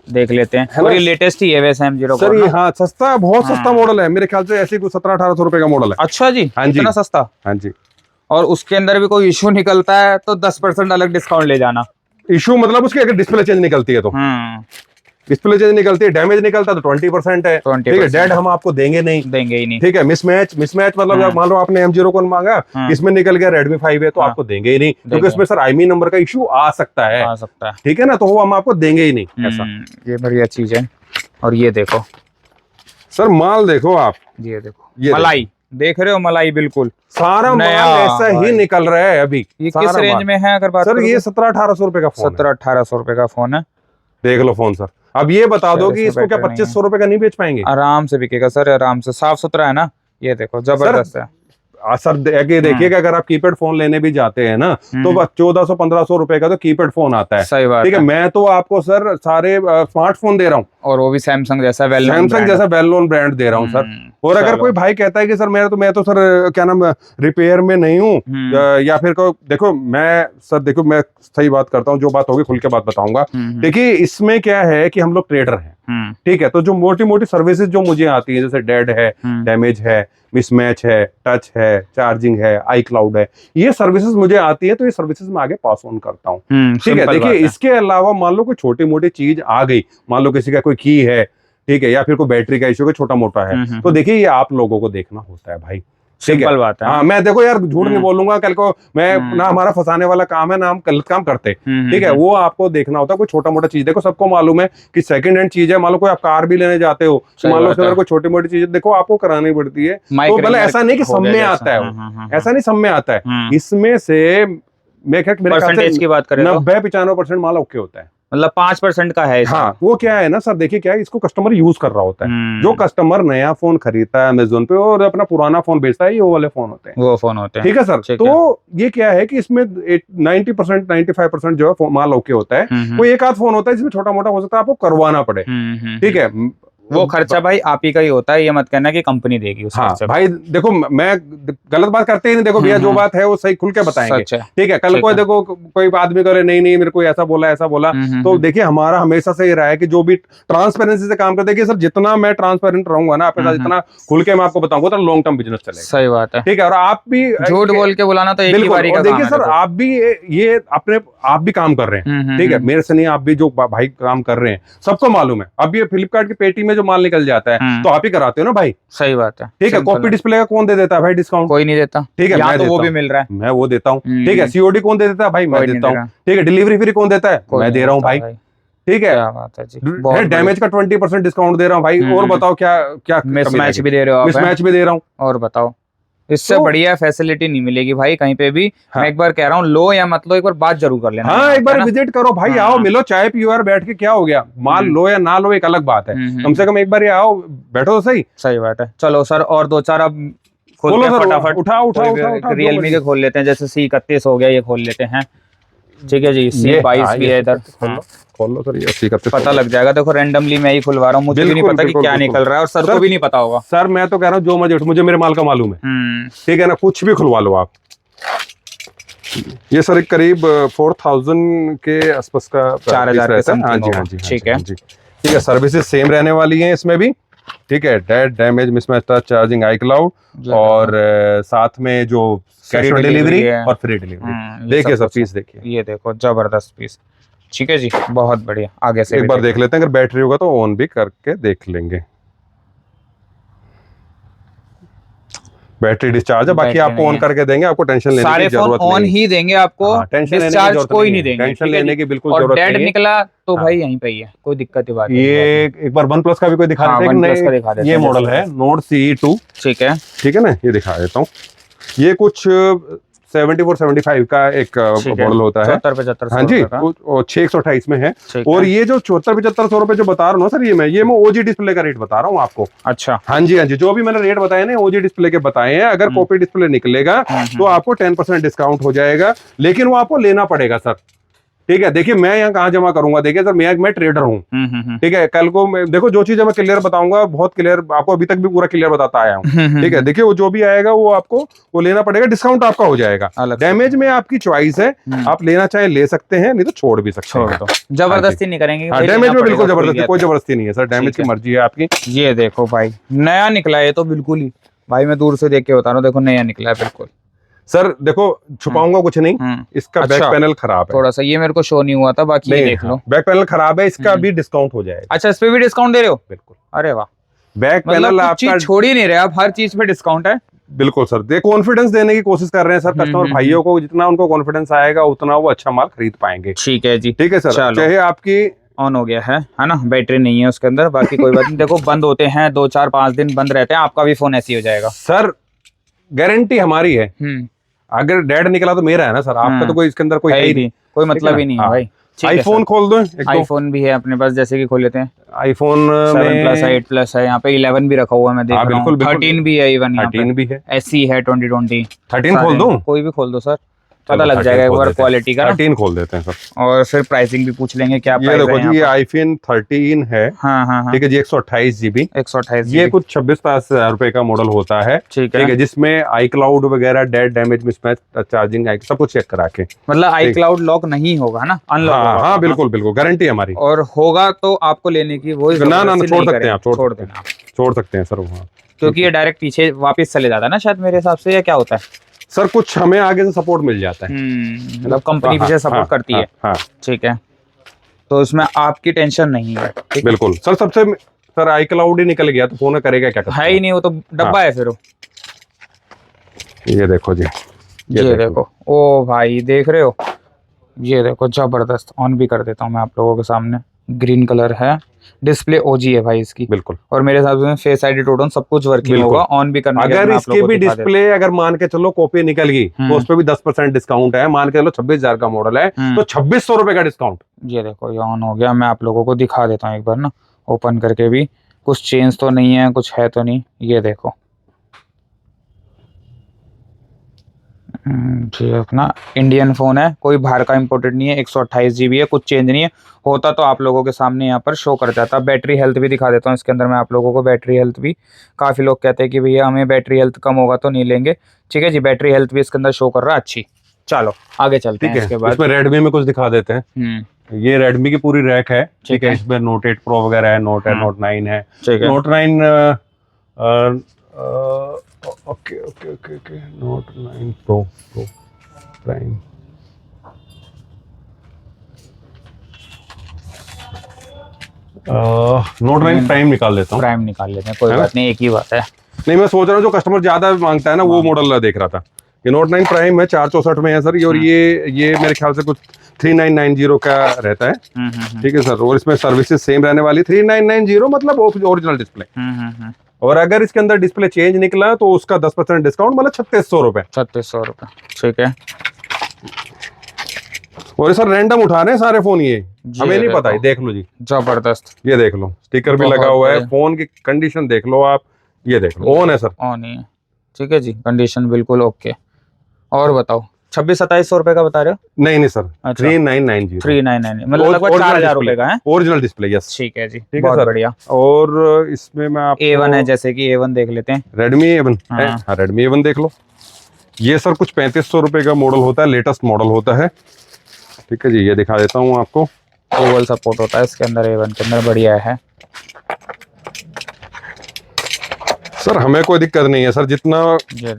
देख लेते हैं। और ये लेटेस्ट ही है वैसे M01 सर, ये हाँ सस्ता, बहुत सस्ता मॉडल है, मेरे ख्याल से ऐसे कुछ 1700-1800 रुपए का मॉडल है।
अच्छा जी, इतना सस्ता?
हाँ जी।
और उसके अंदर भी कोई इशू निकलता है तो 10% अलग डिस्काउंट ले जाना।
इशू मतलब उसकी अगर डिस्प्ले चेंज निकलती है तो, डिस्प्ले चेंज निकलती है, डैमेज निकलता है तो 20% है, ठीक है। डेड हम आपको देंगे ही नहीं, ठीक है। मिसमैच मतलब मान लो आपने M01 मांगा, इसमें निकल गया Redmi 5 है, तो आपको देंगे ही नहीं, क्योंकि इसमें सर IMEI नंबर का इशू आ सकता है, ठीक है ना, तो वो हम आपको देंगे ही नहीं ऐसा।
ये बढ़िया चीज है। और ये देखो
सर, माल देखो आप,
ये देखो, ये मलाई देख रहे हो, मलाई बिल्कुल
सारा माल ऐसा ही निकल रहा है अभी।
ये किस रेंज में है अगर बात
सर? ये 1700-1800 रुपए का फोन,
1700-1800 रुपए का फोन है,
देख लो फोन सर। अब ये बता दो कि इसको क्या 2500 रुपए का नहीं बेच पाएंगे?
आराम से बिकेगा सर, आराम से, साफ सुथरा है ना, ये देखो जबरदस्त है।
सर देखिएगा, अगर आप कीपैड फोन लेने भी जाते हैं ना तो 1400-1500 रुपए का तो कीपैड फोन आता है।
सही बात
ठीक है, मैं तो आपको सर सारे स्मार्टफोन दे रहा हूँ,
और वो भी सैमसंग जैसा
वेल नोन ब्रांड दे रहा हूँ सर। और अगर कोई भाई कहता है कि सर मैं तो सर क्या नाम रिपेयर में नहीं हूँ या फिर देखो मैं सही बात करता हूँ, जो बात होगी खुल के बात बताऊंगा। देखिए इसमें क्या है कि हम लोग ट्रेडर हैं, ठीक है, तो जो मोटी मोटी सर्विसेज जो मुझे आती है, जैसे डेड है, डैमेज है, मिसमैच है, टच है, चार्जिंग है, आई क्लाउड है, ये सर्विसेज मुझे आती है, तो ये सर्विसेज मैं आगे पास ऑन करता हूँ। ठीक है, देखिए इसके अलावा मान लो कोई छोटी मोटी चीज आ गई, मान लो किसी का कोई की है, ठीक है, या फिर कोई बैटरी का इश्यू कोई छोटा मोटा है, तो देखिए ये आप लोगों को देखना होता है भाई।
सिंपल बात है।
हाँ, मैं देखो यार झूठ नहीं बोलूंगा, कल को मैं ना हमारा फंसाने वाला काम है ना हम गलत काम करते। ठीक है, वो आपको देखना होता है। कोई छोटा मोटा चीज देखो, सबको मालूम है कि सेकंड हैंड चीज है, मान लो कोई आप कार भी लेने जाते हो, मान लो उसके अंदर कोई छोटी मोटी चीज देखो आपको करानी पड़ती है, तो भले ऐसा नहीं कि सब में आता है, ऐसा नहीं सब में आता है, इसमें से मैं
परसेंटेज की बात करें
90-95% माल ओके होता है,
मतलब 5% का है।
हाँ, वो क्या है ना सर, देखिए क्या है, इसको कस्टमर यूज कर रहा होता है। जो कस्टमर नया फोन खरीदता है अमेज़न पे और अपना पुराना फोन बेचता है, ये वो वाले फोन होते हैं, वो फोन होते हैं। ठीक है सर, तो ये क्या है कि इसमें 90% 95% जो है माल ओके होता है। कोई एक आध फोन होता है जिसमें छोटा मोटा हो सकता है, आपको करवाना पड़े। ठीक है,
वो खर्चा भाई आप ही का ही होता है, ये मत कहना कि कंपनी देगी उस
खर्चे। भाई देखो, मैं गलत बात करते ही नहीं, देखो भैया जो बात है वो सही खुल के बताएंगे। ठीक है, कल कोई देखो कोई आदमी करे नहीं मेरे को ऐसा बोला तो देखिए हमारा हमेशा से ये रहा है कि जो भी ट्रांसपेरेंसी से काम करते हैं, सर जितना मैं ट्रांसपेरेंट रहूंगा ना आपके साथ, जितना खुल के मैं आपको बताऊंगा, तो लॉन्ग टर्म बिजनेस चलेगा।
सही बात है।
ठीक है, और आप भी
झूठ बोल के बुलाना तो एक ही बारी का काम है।
देखिए सर, आप भी ये अपने आप भी काम कर रहे हैं, ठीक है, मेरे से नहीं, आप भी जो भाई काम कर रहे हैं सबको मालूम है। अब ये फ्लिपकार्ट की पेटी में जो माल निकल जाता है तो आप ही कराते हो ना भाई।
सही बात है।
ठीक है, कॉपी डिस्प्ले का कौन दे देता है भाई डिस्काउंट?
कोई नहीं देता। ठीक है, मैं तो वो भी मिल रहा है, मैं
वो देता हूँ। ठीक है, सीओडी कौन दे देता है भाई? मैं देता हूँ। ठीक है, डिलीवरी फ्री कौन देता है? मैं दे रहा हूँ भाई। ठीक है, क्या बात है जी, डैमेज का 20% डिस्काउंट दे रहा हूँ भाई। और बताओ क्या क्या
मिसमैच भी दे रहे हो?
मिसमैच भी दे रहा हूँ।
और बताओ, इससे बढ़िया फैसिलिटी नहीं मिलेगी भाई कहीं पे भी। मैं एक बार कह रहा हूँ, लो या मत लो, एक बार बात जरूर कर लेना।
हाँ, एक बार विजिट करो भाई, आओ मिलो, चाय पियो यार बैठ के, क्या हो गया, माल लो या ना लो एक अलग बात है, कम से कम एक बार आओ बैठो तो सही।
सही बात है। चलो सर, और दो चार अब खोलते हैं फटाफट।
उठाओ
रियलमी के खोल लेते हैं, जैसे C31 हो गया, ये खोल लेते हैं। ठीक है जी, C22 भी है इधर,
खोल लो सर, ये C31
पता लग जाएगा। देखो रैंडमली मैं ही खुलवा रहा हूँ, मुझे भी नहीं पता कि क्या निकल रहा है, और सर को भी नहीं पता होगा।
सर मैं तो कह रहा हूँ जो मुझे मेरे माल का मालूम है, ठीक है ना, कुछ भी खुलवा लो आप। ये सर करीब 4000 के आसपास का
4000
रहता है। हाँ जी, हाँ जी,
ठीक है,
ठीक है। सर्विसेज सेम रहने वाली हैं इसमें भी, ठीक है, dead, damage, mismatch, touch, charging, iCloud, और साथ में जो कैश ऑन डिलीवरी और फ्री डिलीवरी। देखिए सर पीस, देखिए
ये देखो, जबरदस्त पीस। ठीक है जी, बहुत बढ़िया। आगे से
एक बार देख लेते हैं, अगर बैटरी होगा तो ऑन भी करके देख लेंगे। बैटरी डिस्चार्ज है, बाकी आपको ऑन करके देंगे, आपको टेंशन लेने की जरूरत नहीं।
ऑन ही देंगे आपको, डिस्चार्ज कोई नहीं देंगे,
टेंशन लेने की बिल्कुल जरूरत नहीं है।
डेड निकला तो भाई यहीं पे ही है, कोई दिक्कत की बात नहीं।
ये एक बार OnePlus का भी कोई दिखा देते हैं, ये मॉडल है Nord CE2। ठीक है, ठीक है ना, ये दिखा देता हूँ। ये कुछ 74-75 का एक मॉडल होता है,
74-75।
हाँ जी, 628 में है। और ये जो 74-75 रुपए जो बता रहा हूँ ना सर, ये मैं ओजी डिस्प्ले का रेट बता रहा हूँ आपको। अच्छा, हाँ जी, हाँ जी, जो भी मैंने रेट बताए ना ओजी डिस्प्ले के बताए हैं। अगर कॉपी डिस्प्ले निकलेगा तो आपको 10% डिस्काउंट हो जाएगा, लेकिन वो आपको लेना पड़ेगा सर। ठीक है, देखिए मैं यहाँ कहाँ जमा करूंगा, देखिए सर मैं ट्रेडर हूँ। ठीक है, कल को मैं देखो जो चीज मैं क्लियर बताऊंगा, बहुत क्लियर आपको अभी तक भी पूरा क्लियर बताता आया हूँ। ठीक है, देखिए वो जो भी आएगा वो आपको वो लेना पड़ेगा, डिस्काउंट आपका हो जाएगा। डैमेज में आपकी चॉइस है, आप लेना चाहे ले सकते हैं, नहीं तो छोड़ भी सकते हैं।
जबरदस्ती नहीं करेंगे
डैमेज में, बिल्कुल जबरदस्ती, कोई जबरदस्ती नहीं है सर, डैमेज की मर्जी है आपकी।
ये देखो भाई, नया निकला है तो बिल्कुल ही, भाई मैं दूर से देख के बता रहा हूँ, देखो नया निकला है बिल्कुल।
सर देखो छुपाऊंगा कुछ नहीं, इसका बैक पैनल खराब है
थोड़ा सा, ये मेरे को शो नहीं हुआ था, बाकी ये देख लो बैक
पैनल खराब है, इसका भी डिस्काउंट हो जाएगा।
अच्छा, इस पे भी डिस्काउंट दे रहे हो? बिल्कुल। अरे वाह,
बैक पैनल आपका
छोड़ ही नहीं रहे आप, हर चीज पे डिस्काउंट है।
बिल्कुल सर, देखो कॉन्फिडेंस देने की कोशिश कर रहे हैं सर कस्टमर भाइयों को, जितना उनको कॉन्फिडेंस आएगा उतना वो अच्छा माल खरीद पाएंगे।
ठीक है जी,
ठीक है सर, चाहे आपकी
ऑन हो गया है ना, बैटरी नहीं है उसके अंदर, बाकी कोई बात नहीं। देखो बंद होते हैं 2-4-5 दिन बंद रहते हैं, आपका भी फोन ऐसे ही हो जाएगा
सर, गारंटी हमारी है। अगर डेड निकला तो मेरा है ना सर, आपका तो कोई इसके अंदर कोई है ही नहीं,
कोई मतलब ही नहीं है भाई।
आईफोन खोल दो एक दो।
आईफोन भी है अपने पास, जैसे कि खोल लेते हैं।
आईफोन
7 प्लस है, 8 प्लस है, यहाँ पे 11 भी रखा हुआ है, मैं देख रहा हूँ। 13 भी है, इवन
13 भी है,
एससी है 2020।
13 खोल दूं?
कोई भी खोल दो सर, पता लग जाएगा एक बार क्वालिटी का।
13 खोल देते हैं सर,
और फिर प्राइसिंग भी पूछ लेंगे क्या प्राइस है।
ये देखो जी, ये आईफोन 13 है।
हाँ हाँ हाँ,
ठीक है जी, 128 GB।
128
ये कुछ 26-27 हजार रुपए का मॉडल होता है।
ठीक
है, जिसमें आई क्लाउड वगैरह, डेड, डैमेज, मिसमैच, चार्जिंग, सब कुछ चेक करा के।
मतलब आई क्लाउड लॉक नहीं होगा ना, अनलॉक
हाँ
होगा।
हाँ बिल्कुल बिल्कुल, गारंटी हमारी।
और होगा तो आपको लेने की वो
ना ना छोड़ सकते हैं आप, छोड़ सकते हैं सर वहाँ,
क्योंकि ये डायरेक्ट पीछे वापस चले जाता है ना शायद, मेरे हिसाब से, या क्या होता है
सर? कुछ हमें आगे से सपोर्ट मिल जाता है,
मतलब कंपनी पीछे सपोर्ट करती है।
हाँ
ठीक है, तो इसमें आपकी टेंशन नहीं है।
बिल्कुल सर। सबसे सर आई क्लाउड ही निकल गया तो फोन करेगा क्या?
है ही नहीं, वो तो डब्बा है फिर वो।
ये देखो जी,
ये देखो, ओ भाई देख रहे हो, ये देखो जबरदस्त। ऑन भी कर देता हूँ मैं आप लोगों के सामने। ग्रीन कलर है, डिस्प्ले ओजी है भाई इसकी,
बिल्कुल।
और मेरे हिसाब से फेस आईडी टोटन सब कुछ वर्किंग होगा। ऑन भी करने
अगर इसकी भी डिस्प्ले अगर मान के चलो कॉपी निकल गई तो उस पर भी 10% डिस्काउंट है। मान के चलो 26,000 का मॉडल है तो 2600 रुपए का डिस्काउंट।
ये देखो, ये ऑन हो गया। मैं आप लोगों को दिखा देता हूँ एक बार ना, ओपन करके भी। कुछ चेंज तो नहीं है, कुछ है तो नहीं। ये देखो जी, अपना इंडियन फोन है, कोई बाहर का इंपोर्टेड नहीं है। 128 GB है, कुछ चेंज नहीं है। होता तो आप लोगों के सामने यहाँ पर शो कर जाता। बैटरी हेल्थ भी दिखा देता हूँ इसके अंदर मैं आप लोगों को। बैटरी हेल्थ भी काफ़ी लोग कहते हैं कि भैया हमें बैटरी हेल्थ कम होगा तो नहीं लेंगे। ठीक है जी, बैटरी हेल्थ भी इसके अंदर शो कर रहा है अच्छी। चलो आगे चलते हैं। इसके बाद
इसमें रेडमी में कुछ दिखा देते हैं। ये रेडमी की पूरी रैक है। ठीक है, इसमें नोट 8 प्रो वगैरह है, नोट 8, नोट 9 है। Note 9 okay okay okay okay, note 9 pro prime. Note 9 prime निकाल लेता हूँ।
प्राइम निकाल लेते हैं, कोई बात नहीं, एक ही बात है।
नहीं, मैं सोच रहा हूँ जो कस्टमर ज्यादा मांगता है ना वो मॉडल देख रहा था। ये नोट 9 प्राइम है, 464 में है सर ये। और ये मेरे ख्याल से कुछ 3990 का रहता है। ठीक है सर, और इसमें सर्विसेज सेम रहने वाली। 3990 मतलब ओरिजिनल डिस्प्ले। और अगर इसके अंदर डिस्प्ले चेंज निकला तो उसका 10% डिस्काउंट, मतलब 3600 रुपए।
3600 रुपए, ठीक है।
और सर रैंडम उठा रहे हैं सारे फोन, ये हमें नहीं पता है। देख लो जी,
जबरदस्त।
ये देख लो, स्टिकर भी लगा हुआ है। फोन की कंडीशन देख लो आप, ये देख लो, ऑन है सर,
ऑन ही है। ठीक है जी, कंडीशन बिल्कुल ओके। और बताओ, 2600-2700 रुपए का बता रहे हो?
नहीं सर, 3990।
399 मतलब लगभग 4000 रुपए का है।
Original display, yes.
ठीक है जी,
ठीक है
बहुत
सर,
बढ़िया।
और इसमें मैं आपको
A1 है, जैसे कि A1 देख लेते हैं।
रेडमी A1 है। हाँ, रेडमी A1 देख लो। ये सर कुछ 3500 रुपए का मॉडल होता है, लेटेस्ट मॉडल होता है। ठीक है जी, ये दिखा देता हूँ आपको।
ओवल सपोर्ट होता है इसके अंदर, A1 के अंदर, बढ़िया है
सर। हमें कोई दिक्कत नहीं है सर, जितना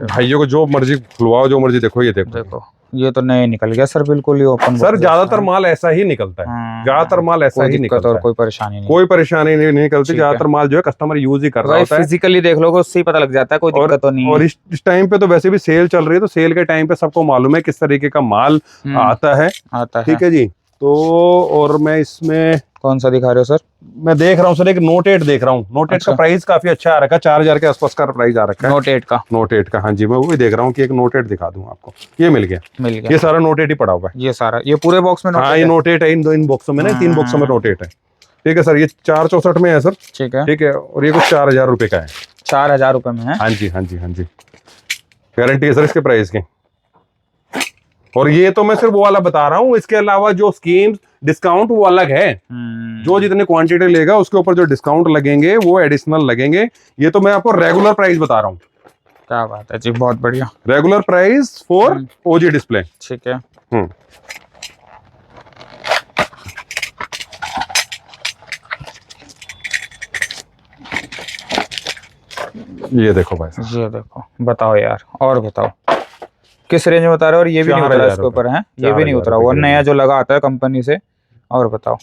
भाइयों को जो मर्जी खुलवाओ, जो मर्जी देखो। ये देखो,
ये तो नए निकल गया सर, बिल्कुल ही ओपन।
सर ज्यादातर माल ऐसा ही निकलता है, ज्यादातर माल ऐसा ही निकलता है।
कोई परेशानी नहीं,
कोई परेशानी नहीं निकलती। ज्यादातर माल जो है कस्टमर यूज ही कर रहा होता है।
फिजिकली देख लोगे उससे ही पता लग जाता है, कोई दिक्कत तो नहीं है।
और इस टाइम पे तो वैसे भी सेल चल रही है, तो सेल के टाइम पे सबको मालूम है किस तरीके का माल आता है। ठीक है जी, तो और मैं इसमें
कौन सा दिखा रहे हो सर?
मैं देख रहा हूँ सर, एक नोट 8 देख रहा हूँ। नोट 8 का प्राइस काफी अच्छा आ रखा है, 4000 के आसपास का प्राइस आ रखा है। नोट 8 का हाँ जी, मैं वो भी देख रहा हूँ कि एक नोट 8 दिखा दूं आपको। ये मिल गया। ये सारा नोट 8 ही पड़ा हुआ है।
ये सारा, ये पूरे बॉक्स में?
हाँ, ये नोट 8 है। इन बॉक्सों में ना, 3 बॉक्सों में नोट 8 है। ठीक है सर, ये 464 में है सर।
ठीक है,
ठीक है, और ये कुछ 4000 रुपए का है।
4000 रुपए में है?
हाँ जी हाँ जी हाँ जी, गारंटी है सर इसके प्राइस की। और ये तो मैं सिर्फ वो वाला बता रहा हूँ, इसके अलावा जो स्कीम्स डिस्काउंट वो अलग है। जो जितने क्वांटिटी लेगा उसके ऊपर जो डिस्काउंट लगेंगे वो एडिशनल लगेंगे। ये तो मैं आपको रेगुलर प्राइस बता रहा हूँ।
क्या बात है जी, बहुत बढ़िया।
Regular price for OG display.
ठीक है।
ये देखो भाई,
ये देखो, बताओ यार, और बताओ किस रेंज में बता रहे हो? और ये भी नहीं उतरा इसके ऊपर है, ये भी नहीं उतरा, वो नया जो लगा आता है कंपनी से। और बताओ,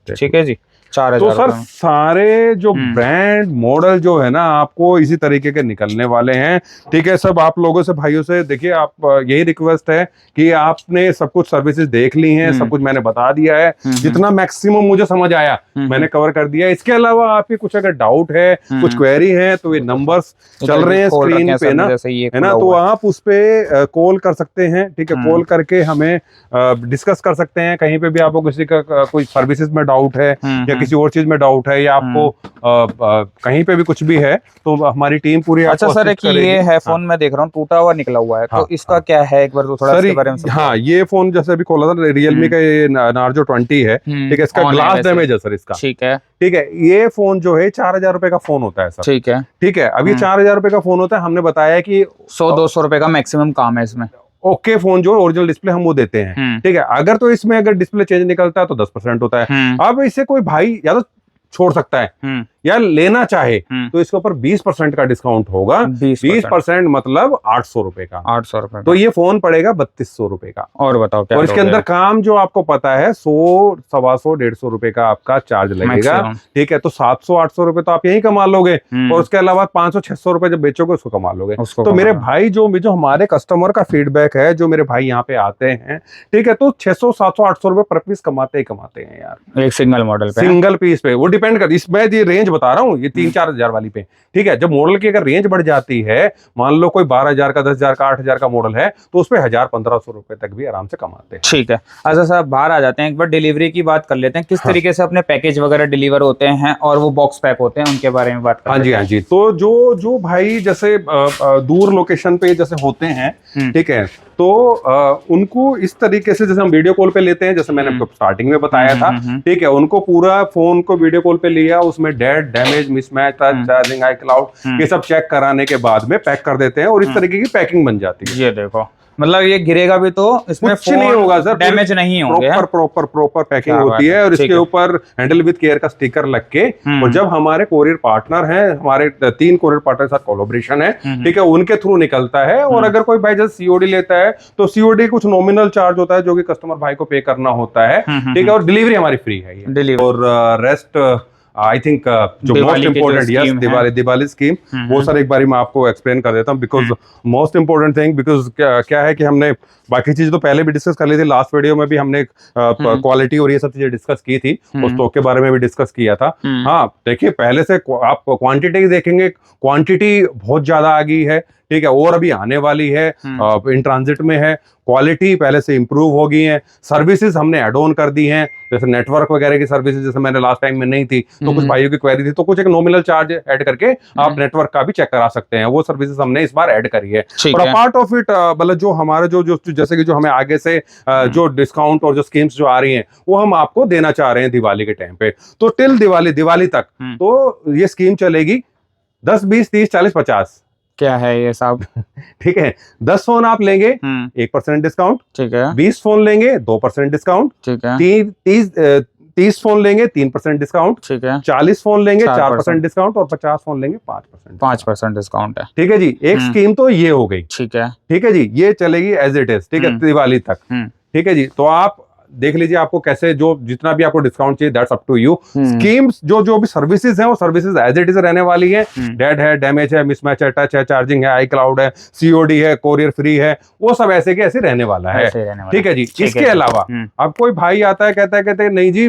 ठीक है जी, 4000
तो सर सारे जो ब्रांड मॉडल जो है ना आपको इसी तरीके के निकलने वाले हैं। ठीक है, सब आप लोगों से भाइयों से देखिए, आप यही रिक्वेस्ट है कि आपने सब कुछ सर्विसेज देख ली हैं, सब कुछ मैंने बता दिया है, जितना मैक्सिमम मुझे समझ आया मैंने कवर कर दिया। इसके अलावा आपके कुछ अगर डाउट है, कुछ क्वेरी है, तो ये नंबर्स चल रहे हैं स्क्रीन पे ना, है ना, तो आप उस पे कॉल कर सकते हैं। ठीक है, कॉल करके हमें डिस्कस कर सकते हैं। कहीं पे भी आपको किसी का कोई सर्विसेज में डाउट है या किसी और चीज में डाउट है, या आपको कहीं पे भी कुछ भी है, तो हमारी टीम पूरी।
अच्छा सर, एक ये है फोन मैं देख रहा हूँ टूटा हुआ निकला हुआ है, तो इसका क्या है, एक बार तो थोड़ा इसके बारे में।
हाँ, ये फोन जैसे अभी खोला था, रियलमी का ये नार्जो 20 है। ठीक है, इसका ग्लास डैमेज है सर इसका।
ठीक है,
ठीक है, ये फोन जो है 4000 रुपए का फोन होता है सर।
ठीक है,
ठीक है, अब ये 4000 रुपए का फोन होता है। हमने बताया कि
100-200 रुपए का मैक्सिमम काम है इसमें।
ओके फोन जो ओरिजिनल डिस्प्ले हम वो देते हैं। ठीक है, अगर तो इसमें अगर डिस्प्ले चेंज निकलता है तो 10% होता है। अब इसे कोई भाई या तो छोड़ सकता है या लेना चाहे तो इसके ऊपर 20% का डिस्काउंट होगा। 20% मतलब 800 रुपए का।
800 रुपए,
तो ये फोन पड़ेगा 3200 रुपए का।
और बताओ क्या,
और इसके अंदर काम जो आपको पता है 100, 125, 150 रुपए का आपका चार्ज लगेगा। ठीक है, तो 700-800 रुपए तो आप यही कमा लोगे, और उसके अलावा 500-600 रुपए जब बेचोगे उसको कमा लोगे। तो मेरे भाई जो हमारे कस्टमर का फीडबैक है, जो मेरे भाई यहाँ पे आते हैं, ठीक है, तो 600, 700, 800 रुपए पर पीस कमाते ही कमाते हैं यार, एक
सिंगल मॉडल पे,
सिंगल पीस पे। वो डिपेंड कर, इसमें ये रेंज बता रहा हूँ, ये 3-4 हजार वाली पे। ठीक है, जब मॉडल की अगर रेंज बढ़ जाती है, मान लो कोई 12,000 का, 10,000 का, 8,000 का मॉडल है, तो उस पे 1,000-1,500 रुपए तक भी आराम से कमाते हैं।
ठीक है, अच्छा सर बाहर आ जाते हैं, एक बार डिलीवरी की बात कर लेते हैं। किस तरीके से अपने पैकेज वगैरह डिलीवर होते हैं और वो बॉक्स पैक होते हैं, उनके बारे में बात करते हैं।
हाँ जी, हाँ जी। तो जो भाई जैसे दूर लोकेशन पे जैसे होते हैं, ठीक है, तो उनको इस तरीके से जैसे हम वीडियो कॉल पे लेते हैं, जैसे मैंने आपको स्टार्टिंग में बताया था। ठीक है, उनको पूरा फोन को वीडियो कॉल पे लिया, उसमें dead, damage, mismatch, touch, charging, iCloud, ये सब चेक कराने के बाद में पैक कर देते हैं, और इस तरीके की पैकिंग बन जाती है।
ये देखो, मतलब ये गिरेगा भी तो इसमें
कुछ नहीं होगा सर,
डैमेज नहीं होंगे।
प्रॉपर पैकिंग होती है, और इसके ऊपर हैंडल विद केयर का स्टिकर लग के। और जब हमारे कोरियर पार्टनर हैं, हमारे 3 कोरियर पार्टनर के साथ कोलैबोरेशन है, ठीक है, उनके थ्रू निकलता है। और अगर कोई भाई जैसे सीओडी लेता है, तो सीओडी कुछ नॉमिनल चार्ज होता है जो कि कस्टमर भाई को पे करना होता है। ठीक है, और डिलीवरी हमारी फ्री है। और रेस्ट आई थिंक जो most important, yes, Diwali scheme, वो सर एक बारी मैं आपको एक्सप्लेन कर देता हूँ, because most important thing, because क्या है कि हमने बाकी चीजें तो पहले भी डिस्कस कर ली थी, लास्ट वीडियो में भी हमने क्वालिटी और ये सब चीजें डिस्कस की थी, उस स्टॉक के बारे में भी डिस्कस किया था। हाँ, देखिए, पहले से आप क्वांटिटी देखेंगे, क्वांटिटी बहुत ज्यादा आ गई है। ठीक है, और अभी आने वाली है, इन ट्रांजिट में है। क्वालिटी पहले से इंप्रूव हो गई है, सर्विसेज हमने एड ऑन कर दी हैं, जैसे नेटवर्क वगैरह की सर्विसेज, जैसे मैंने लास्ट टाइम में नहीं थी, तो कुछ भाइयों की क्वेरी थी, तो कुछ एक नॉमिनल चार्ज ऐड करके आप नेटवर्क का भी चेक करा सकते हैं। वो सर्विसेज हमने इस बार ऐड करी है। और अपार्ट ऑफ इट, मतलब जो हमारे जो जैसे कि जो हमें आगे से जो डिस्काउंट और जो स्कीम्स जो आ रही हैं, वो हम आपको देना चाह रहे हैं दिवाली के टाइम पे। तो टिल दिवाली तक तो ये स्कीम चलेगी 10, 20, 30, 40, 50।
क्या है ये सब?
ठीक है, 10 फोन आप लेंगे 1% डिस्काउंट। ठीक है, 20 फोन लेंगे 2% डिस्काउंट। ठीक है, 30 फोन लेंगे 3% डिस्काउंट। ठीक है, 40 फोन लेंगे 4% डिस्काउंट, और 50 फोन लेंगे 5%
डिस्काउंट है।
ठीक है जी, एक स्कीम तो ये हो गई।
ठीक है,
ठीक है जी, ये चलेगी एज इट इज। ठीक है, दिवाली तक। ठीक है जी, तो आप देख लीजिए आपको कैसे, जो जितना भी आपको डिस्काउंट चाहिए, that's up to you. Schemes जो भी सर्विसेज हैं, वो सर्विसेज एज इट इज रहने वाली है। डेड है, डैमेज है, मिसमैच है, टच है, चार्जिंग है, iCloud है, सीओडी है, कोरियर फ्री है, वो सब ऐसे के ऐसे रहने वाला है। ठीक है जी। इसके अलावा अब कोई भाई आता है, कहते हैं नहीं जी,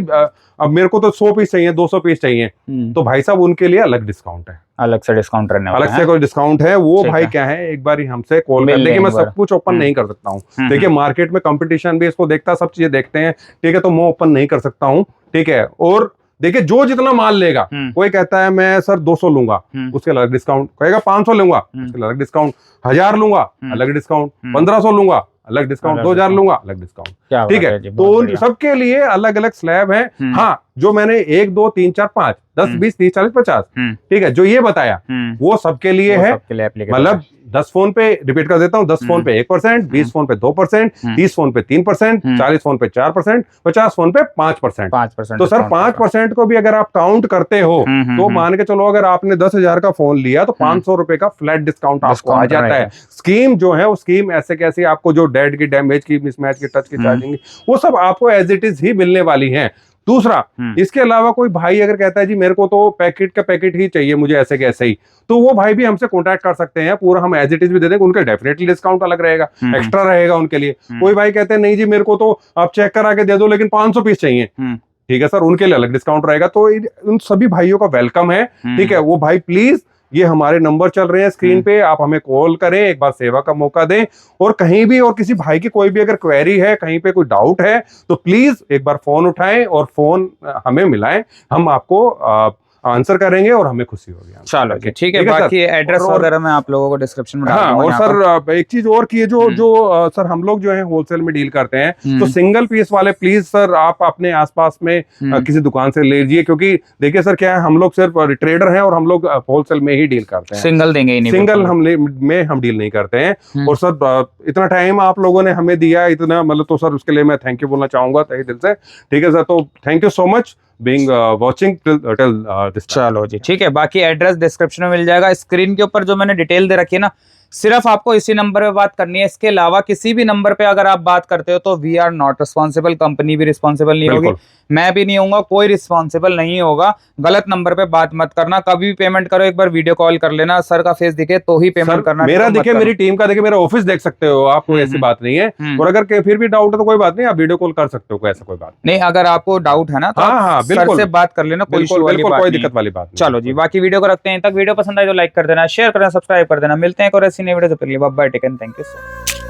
अब मेरे को तो 100 पीस चाहिए, 200 पीस चाहिए, तो भाई साहब उनके लिए अलग डिस्काउंट है,
अलग से डिस्काउंट रहने वाला है।
अलग से कोई डिस्काउंट है। वो भाई क्या है, एक बार हमसे कॉल कर, लेकिन मैं सब कुछ ओपन नहीं कर सकता हूँ। देखिए, मार्केट में कंपटीशन भी इसको देखता, सब चीजें देखते हैं। ठीक है, तो मैं ओपन नहीं कर सकता हूँ। ठीक है, और देखिए, जो जितना माल लेगा, कोई कहता है मैं सर 200 लूंगा, उसके अलग डिस्काउंट, कहेगा 500 लूंगा, उसके अलग डिस्काउंट, 1000 लूंगा, अलग डिस्काउंट, 1500 लूंगा, अलग डिस्काउंट, 2000 लूंगा, अलग डिस्काउंट। ठीक है, तो सबके लिए अलग अलग स्लैब है। हाँ, जो मैंने 1, 2, 3, 4, 5, 10, 20, 30, 40, 50, ठीक है, जो ये बताया वो सबके लिए है। मतलब 10 फोन पे, रिपीट कर देता हूँ, 10 फोन पे 1%, 20 फोन पे 2%, 30 फोन पे 3%, 40 फोन पे 4%, 50 फोन पे 5%। तो सर 5% को भी अगर आप काउंट करते हो, तो मान के चलो, अगर आपने 10,000 का फोन लिया, तो 500 रुपए का फ्लैट डिस्काउंट आपको आ जाता है। स्कीम जो है, वो स्कीम ऐसे कैसे आपको जो डेड की, डैमेज की, मिसमैच की, टच की, चार्जिंग की, वो सब आपको एज इट इज ही मिलने वाली है। दूसरा, इसके अलावा कोई भाई अगर कहता है जी मेरे को तो पैकेट का पैकेट ही चाहिए, मुझे ऐसे के ऐसे ही, तो वो भाई भी हमसे कॉन्टैक्ट कर सकते हैं, पूरा हम एज इट इज भी दे देंगे, उनका डेफिनेटली डिस्काउंट अलग रहेगा, एक्स्ट्रा रहेगा उनके लिए। कोई भाई कहते हैं नहीं जी मेरे को तो आप चेक करा के दे दो लेकिन 500 पीस चाहिए, ठीक है सर, उनके लिए अलग डिस्काउंट रहेगा। तो उन सभी भाइयों का वेलकम है, ठीक है। वो भाई प्लीज, ये हमारे नंबर चल रहे हैं स्क्रीन पे, आप हमें कॉल करें, एक बार सेवा का मौका दें, और कहीं भी और किसी भाई की कोई भी अगर क्वेरी है, कहीं पे कोई डाउट है, तो प्लीज एक बार फोन उठाएं और फोन हमें मिलाएं, हम आपको आंसर करेंगे और हमें खुशी होगी।
चलो जी, ठीक है। बाकी एड्रेस वगैरह मैं आप लोगों को डिस्क्रिप्शन में डाल
दूंगा। और सर एक चीज और की है, जो सर हम लोग जो है होलसेल में डील करते हैं, तो सिंगल पीस वाले प्लीज सर आप अपने आसपास में किसी दुकान से ले लीजिए, क्योंकि देखिए सर क्या है, हम लोग सिर्फ ट्रेडर हैं और हम लोग होलसेल में ही डील करते हैं, सिंगल देंगे ही नहीं, सिंगल हम डील नहीं करते हैं। और सर इतना टाइम आप लोगों ने हमें दिया, इतना मतलब, तो सर उसके लिए मैं थैंक यू बोलना चाहूंगा तहे दिल से, ठीक है सर। तो thank you so much being watching till this time।
चलो जी, ठीक है। बाकी एड्रेस डिस्क्रिप्शन में मिल जाएगा, स्क्रीन के ऊपर जो मैंने डिटेल दे रखी है ना, सिर्फ आपको इसी नंबर पे बात करनी है। इसके अलावा किसी भी नंबर पे अगर आप बात करते हो तो we are not responsible, company भी रिस्पॉन्सिबल नहीं होगी, मैं भी नहीं होऊंगा, कोई रिस्पॉन्सिबल नहीं होगा। गलत नंबर पे बात मत करना, कभी भी पेमेंट करो एक बार वीडियो कॉल कर लेना, सर का फेस दिखे तो ही पेमेंट करना,
मेरा दिखे, मेरी टीम का दिखे, मेरा ऑफिस देख सकते हो आप, कोई ऐसी बात नहीं है। और अगर फिर भी डाउट है तो कोई बात नहीं, आप वीडियो कॉल कर सकते हो, ऐसा कोई बात
नहीं। अगर आपको डाउट है ना तो सर से बात कर लेना, कोई
दिक्कत वाली बात नहीं।
चलो जी, बाकी वीडियो को रखते हैं तक। वीडियो पसंद आए तो लाइक कर देना, शेयर करना, सब्सक्राइब कर देना। मिलते हैं एक और ऐसी नई वीडियो से, bye take and thank you so much.